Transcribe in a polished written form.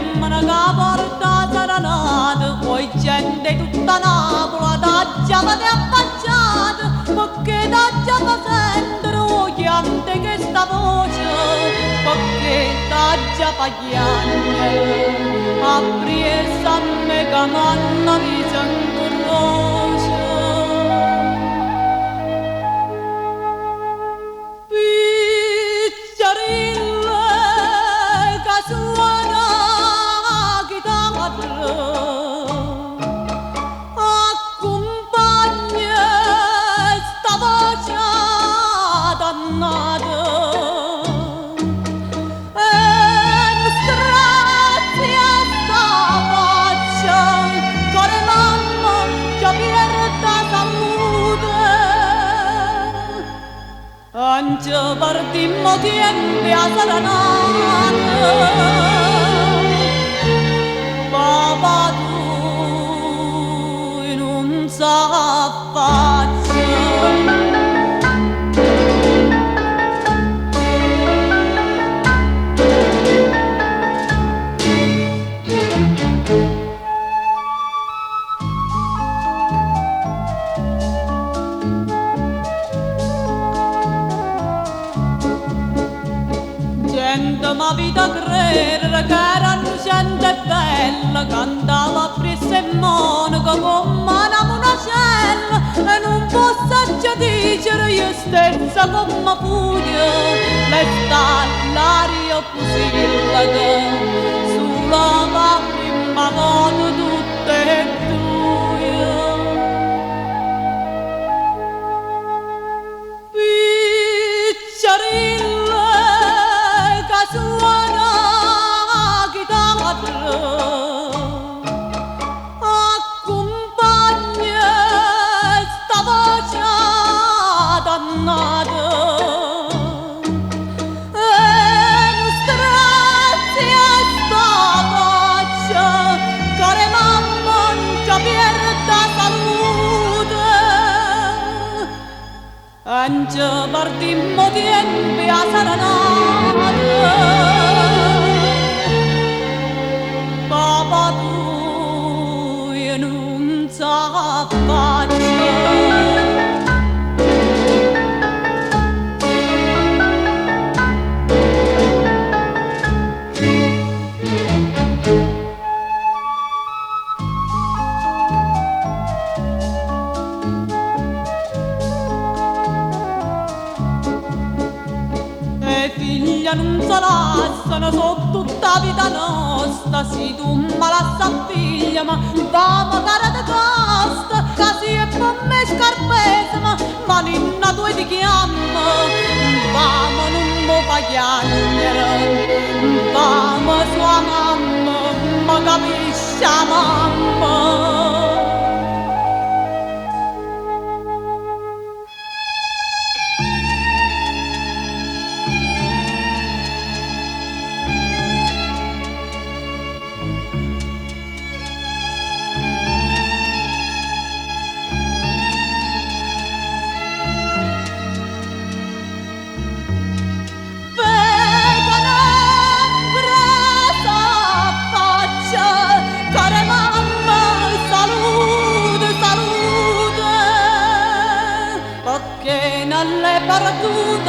femmina che porta serenata, poi gente tutta Napoli t'aggiava di affacciata, perché t'aggiava sentire o chiante che sta voce, perché t'aggiava chiagne, apri e samme che manna vi sento roce. Anche partimmo tiempi a Saranata, papà tu non sa faccia. Ma vita credere che era innocente e bella, cantava pressa e monaca come una monacella, e non posso già dire io stessa come pugno, le sta l'aria pusilla che sulla prima volta tutte e due. Suona chitarra, accompagna sta voce dannata, e non strazia sta faccia, care mamma non ci perda salute, anche partimmo tempi a Saranata. Papà tu non sa faccia. E figlia non salassano sotto tutta vita nostra, si tu malassa figlia, ma vamo cara de costa, casi e pomme scarpese, ma ninna tu ti chiama, vamo non mo fa chiagnere, vamo sua mamma, ma capisce mamma. Alle partude